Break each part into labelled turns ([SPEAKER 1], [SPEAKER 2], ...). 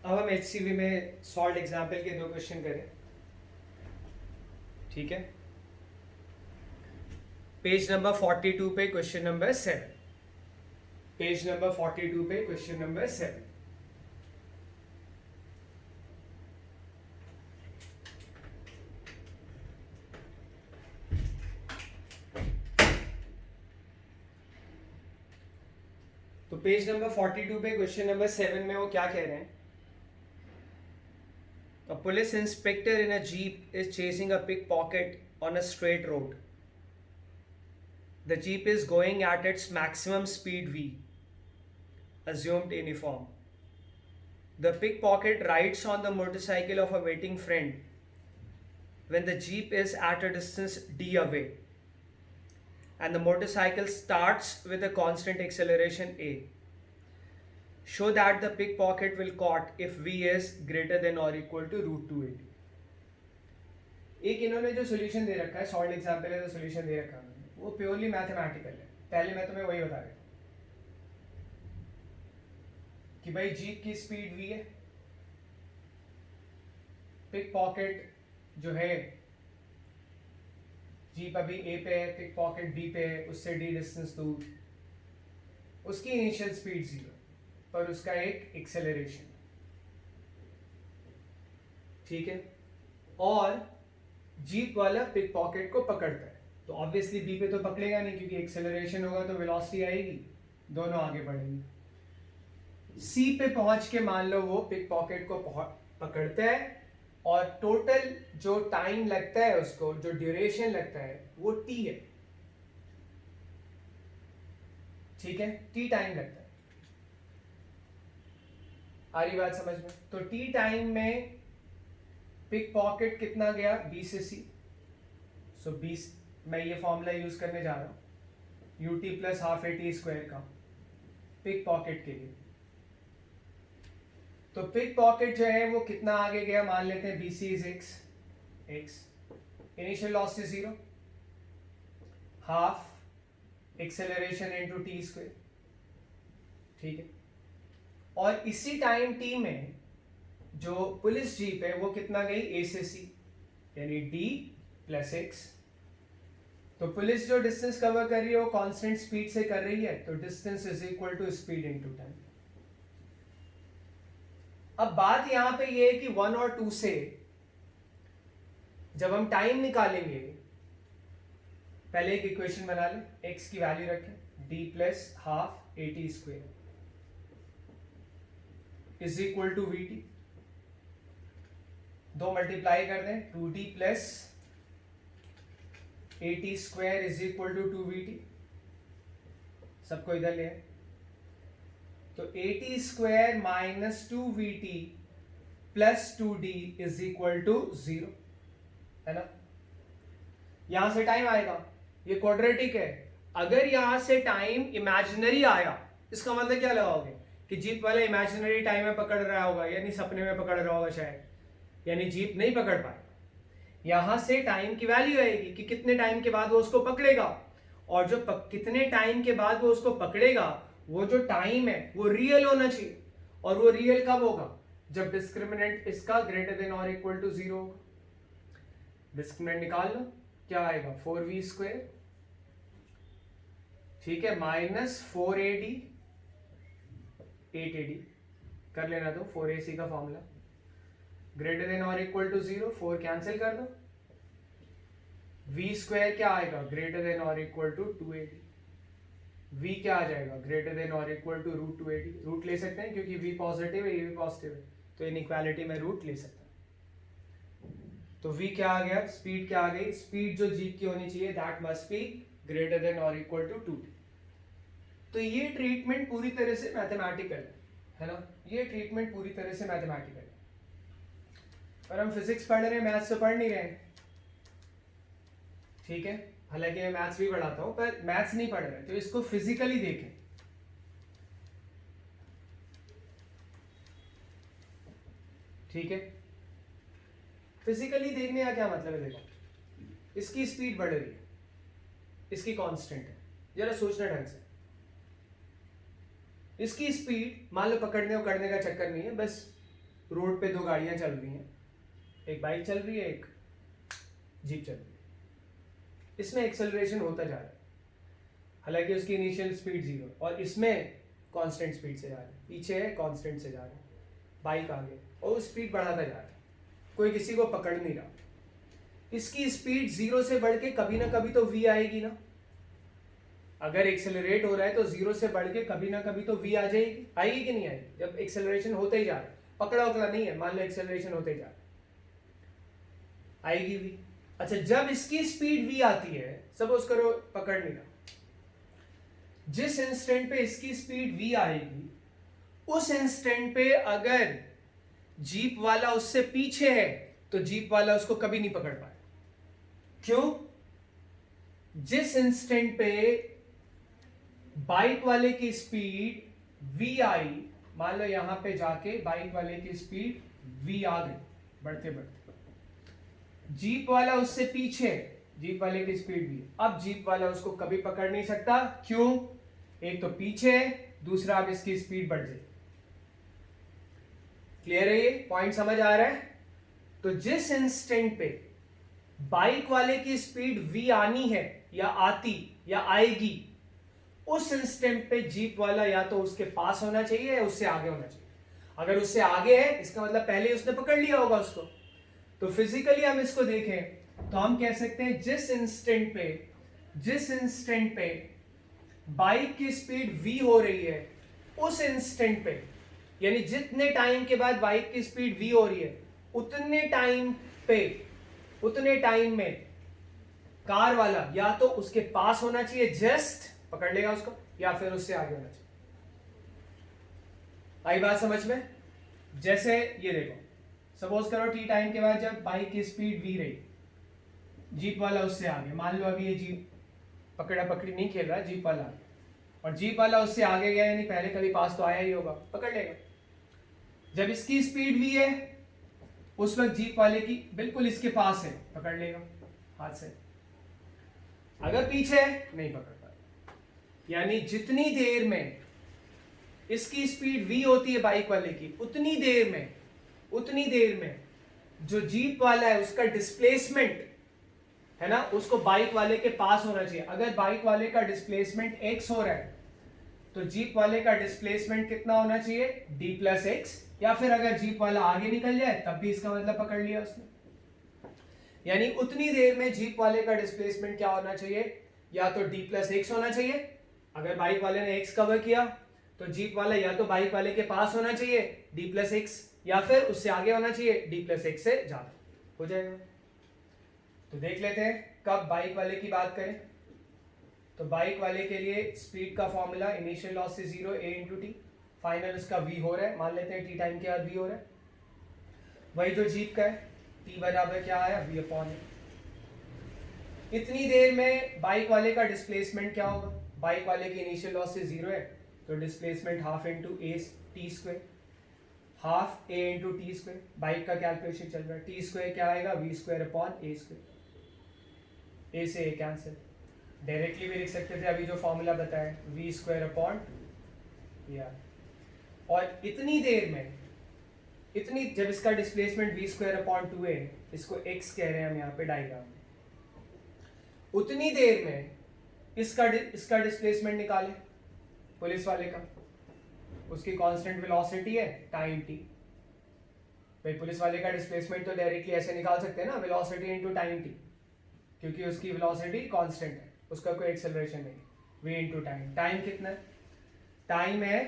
[SPEAKER 1] अब हम HCV में सॉल्व एग्जाम्पल के 2 क्वेश्चन करें, ठीक है। पेज नंबर 42 पे क्वेश्चन नंबर 7, पेज नंबर 42 पे क्वेश्चन नंबर 7। तो पेज नंबर 42 पे क्वेश्चन नंबर 7 में वो क्या कह रहे हैं? A police inspector in a jeep is chasing a pickpocket on a straight road. The jeep is going at its maximum speed v, assumed uniform. The pickpocket rides on the motorcycle of a waiting friend when the jeep is at a distance d away, and the motorcycle starts with a constant acceleration a. Show that the pickpocket will caught if v is greater than or equal to root 280. एक इन्होंने जो solution दे रखा है, solve example है, जो solution दे रखा है वो प्योरली मैथमेटिकल है। पहले मैं तुम्हें वही बता रहा था कि भाई जीप की स्पीड v है, पिक पॉकेट जो है जीप अभी a पे है, पिक पॉकेट b पे है, उससे d डिस्टेंस दूर, उसकी इनिशियल स्पीड 0 पर उसका एक एक्सेलरेशन, ठीक है। और जीप वाला पिक पॉकेट को पकड़ता है तो ऑब्वियसली बी पे तो पकड़ेगा नहीं क्योंकि एक्सेलरेशन होगा तो वेलोसिटी आएगी, दोनों आगे बढ़ेंगे। सी पे पहुंच के मान लो वो पिक पॉकेट को पकड़ता है और टोटल जो टाइम लगता है उसको, जो ड्यूरेशन लगता है वो टी है, ठीक है। टी टाइम लगता है, आ रही बात समझ में? तो टी टाइम में पिक पॉकेट कितना गया बी से सी, सो 20, मैं ये फॉर्मूला यूज करने जा रहा हूं UT plus half a t square का पिक पॉकेट के लिए। तो पिक पॉकेट जो है वो कितना आगे गया, मान लेते हैं BC is x, initial loss is 0, half acceleration into T square, ठीक है। और इसी टाइम t में जो पुलिस जीप है वो कितना गई a से c, यानी d प्लस x। तो पुलिस जो डिस्टेंस कवर कर रही है वो कांस्टेंट स्पीड से कर रही है, तो distance is equal to speed into time. अब बात यहां पे ये है कि 1 और 2 से जब हम टाइम निकालेंगे, पहले एक इक्वेशन बना लें, x की वैल्यू रखें d plus half a t square is equal to v t, 2 multiply कर दें 2d plus a t square is equal to 2vt, सबको इधर ले आए तो a t square minus 2vt plus 2d is equal to 0, है ना। यहां से टाइम आएगा, ये क्वाड्रेटिक है। अगर यहां से टाइम इमेजिनरी आया, इसका मतलब क्या लगाओगे कि जीप वाला इमेजिनरी टाइम में पकड़ रहा होगा, यानी सपने में पकड़ रहा होगा शायद, यानी जीप नहीं पकड़ पाए। यहां से टाइम की वैल्यू आएगी कि कितने टाइम के बाद वो उसको पकड़ेगा, और जो कितने टाइम के बाद वो उसको पकड़ेगा, वो जो टाइम है वो रियल होना चाहिए। और वो रियल कब होगा, जब डिस्क्रिमिनेंट इसका ग्रेटर देन और इक्वल टू 0 होगा। डिस्क्रिमिनेंट निकाल लो, क्या आएगा 4v स्क्वायर, ठीक है, माइनस 4ad 8ad कर लेना, तो 4ac का फॉर्मूला ग्रेटर देन और इक्वल टू 0, 4 कैंसिल कर दो, v स्क्वायर क्या आएगा ग्रेटर देन और इक्वल टू 280, v क्या आ जाएगा ग्रेटर देन और इक्वल टू रूट 280, रूट ले सकते हैं क्योंकि v पॉजिटिव है, ये भी पॉजिटिव है, तो इनइक्वालिटी में रूट ले सकते हैं। तो v क्या आ गया, स्पीड क्या आ गई, स्पीड जो जीप की होनी चाहिए that must be greater than और इक्वल टू 2t। तो ये ट्रीटमेंट पूरी तरह से मैथमेटिकल है ना, ये ट्रीटमेंट पूरी तरह से मैथमेटिकल है। और हम फिजिक्स पढ़ रहे हैं, मैथ्स तो पढ़ नहीं रहे हैं, ठीक है। हालांकि मैं मैथ्स भी पढ़ाता हूं पर मैथ्स नहीं पढ़ रहे, तो इसको फिजिकली देखें, ठीक है। फिजिकली देखने का क्या मतलब है, देखो इसकी स्पीड बढ़ रही है, इसकी कांस्टेंट है, जरा सोचना ढंग से। इसकी स्पीड मान लो पकड़ने उकड़ने का चक्कर नहीं है, बस रोड पे दो गाड़ियां चल रही हैं, एक बाइक चल रही है, एक जीप चल रही है। इसमें एक्सेलरेशन होता जा रहा है, हालांकि उसकी इनिशियल स्पीड 0, और इसमें कांस्टेंट स्पीड से जा रहा है, पीछे है कांस्टेंट से जा रहा है, बाइक आगे और स्पीड बढ़ाता जा रहा है, कोई किसी को पकड़ नहीं रहा। इसकी स्पीड 0 से बढ़ के कभी ना कभी तो v आएगी ना, अगर एक्सेलरेट हो रहा है तो 0 से बढ़ के कभी ना कभी तो v आ जाएगी, आएगी कि नहीं आएगी? जब एक्सेलरेशन होते ही जा रहा है, पकड़ा उकड़ा नहीं है, मान लो एक्सेलरेशन होते ही जा रहा है, आएगी v। अच्छा, जब इसकी स्पीड v आती है, सपोज करो पकड़ नहीं रहा, जिस इंस्टेंट पे इसकी स्पीड v आएगी, उस इंस्टेंट पे अगर जीप वाला उससे पीछे है तो जीप वाला उसको कभी नहीं पकड़ पाए। क्यों? जिस इंस्टेंट पे बाइक वाले की स्पीड v आई, मान लो यहां पे जाके बाइक वाले की स्पीड v आ गई बढ़ते बढ़ते, जीप वाला उससे पीछे, जीप वाले की स्पीड v, अब जीप वाला उसको कभी पकड़ नहीं सकता। क्यों? एक तो पीछे है, दूसरा अब इसकी स्पीड बढ़ जाएगी। क्लियर है? ये पॉइंट समझ आ रहा है? तो जिस इंस्टेंट पे बाइक वाले की स्पीड v आनी है या आती या आएगी, उस इंस्टेंट पे जीप वाला या तो उसके पास होना चाहिए या उससे आगे होना चाहिए। अगर उससे आगे है, इसका मतलब पहले उसने पकड़ लिया होगा उसको। तो फिजिकली हम इसको देखें तो हम कह सकते हैं जिस इंस्टेंट पे बाइक की स्पीड v हो रही है, उस इंस्टेंट पे, यानी जितने टाइम के बाद बाइक की स्पीड v हो रही है, उतने टाइम में कार वाला या तो उसके पास होना चाहिए, जस्ट पकड़ लेगा उसको, या फिर उससे आगे होना चाहिए। आई बात समझ में? जैसे ये देखो, सपोज करो टी टाइम के बाद जब बाइक की स्पीड v रही, जीप वाला उससे आगे, मान लो अभी ये जीप पकड़ा पकड़ी नहीं खेल रहा, जीप वाला, और जीप वाला उससे आगे गया, यानी पहले कभी पास तो आया ही होगा, पकड़ लेगा। जब इसकी स्पीड v है, उस वक्त जीप वाले की बिल्कुल इसके पास है, पकड़ लेगा हाथ से। अगर पीछे है, नहीं पकड़ पाएगा। यानी जितनी देर में इसकी स्पीड v होती है बाइक वाले की, उतनी देर में जो जीप वाला है उसका डिस्प्लेसमेंट है ना, उसको बाइक वाले के पास होना चाहिए। अगर बाइक वाले का डिस्प्लेसमेंट x हो रहा है, तो जीप वाले का डिस्प्लेसमेंट कितना होना चाहिए? d प्लस एक्स, या फिर अगर जीप वाला आगे निकल जाए तब भी इसका मतलब पकड़ लिया उसने। यानी उतनी देर में जीप वाले का डिस्प्लेसमेंट क्या होना चाहिए? या तो d प्लस एक्स होना चाहिए, अगर बाइक वाले ने x कवर किया तो जीप वाला या तो बाइक वाले के पास होना चाहिए d प्लस एक्स, या फिर उससे आगे होना चाहिए d प्लस एक्स से ज्यादा, हो जाएगा। तो देख लेते हैं कब बाइक वाले की बात करें, तो बाइक वाले के लिए स्पीड का फॉर्मूला इनिशियल लॉस से 0 a इंटू टी, फाइनल उसका v हो रहा है, मान लेते हैं टी टाइम के बाद v हो रहा है, वही जो जीप का है, t बराबर क्या आया? v अपॉन ए। इतनी देर में बाइक वाले का डिस्प्लेसमेंट क्या होगा? बाइक वाले की इनिशियल लॉस से 0 है, तो डिस्प्लेसमेंट हाफ इंटू ए टी स्क्वायर, हाफ ए इंटू टी स्क्वायर, बाइक का कैलकुलेशन चल रहा है, टी स्क्वायर क्या आएगा? v स्क्वायर अपॉन ए स्क्वायर, ए से ए कैंसिल, डायरेक्टली भी लिख सकते थे अभी जो फॉर्मूला बताया, v स्क्वायर अपॉन या, और इतनी देर में, जब इसका displacement v square upon 2a, इसको x कह रहे हैं हम यहाँ पे डायग्राम में, उतनी देर में इसका डिस्प्लेसमेंट निकाले पुलिस वाले का, उसकी कांस्टेंट वेलोसिटी है टाइम t। भाई पुलिस वाले का डिस्प्लेसमेंट तो डायरेक्टली ऐसे निकाल सकते हैं ना, वेलोसिटी इनटू टाइम t, क्योंकि उसकी वेलोसिटी कांस्टेंट है, उसका कोई एक्सेलरेशन नहीं, v इनटू टाइम। टाइम कितना है? टाइम है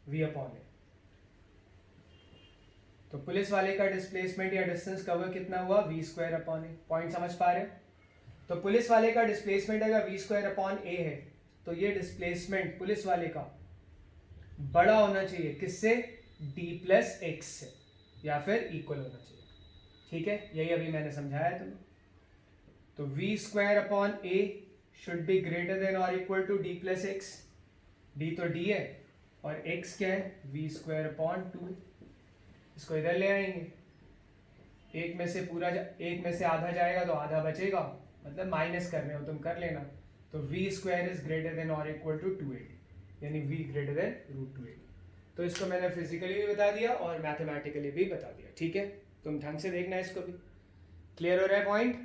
[SPEAKER 1] v अपॉन ए। तो पुलिस वाले का डिस्प्लेसमेंट या डिस्टेंस कवर कितना हुआ? v स्क्वायर अपॉन ए। पॉइंट समझ पा रहे? तो पुलिस वाले का डिस्प्लेसमेंट अगर v स्क्वायर अपॉन ए है, तो ये डिस्प्लेसमेंट पुलिस वाले का बड़ा होना चाहिए किससे? d प्लस एक्स से, या फिर इक्वल होना चाहिए। ठीक है, यही अभी मैंने समझाया है तुम्हें। तो v square upon A should be greater than और equal to d plus X. d तो d है और x क्या है? v square upon 2। इसको इधर ले आएंगे, एक में से आधा जाएगा तो आधा बचेगा, मतलब माइनस करने हो तुम कर लेना। तो v square is greater than और इक्वल टू 280, यानी v ग्रेटर देन रूट 280। तो इसको मैंने फिजिकली भी बता दिया और मैथमेटिकली भी बता दिया, ठीक है। तुम ढंग से देखना इसको भी। क्लियर हो रहा है पॉइंट?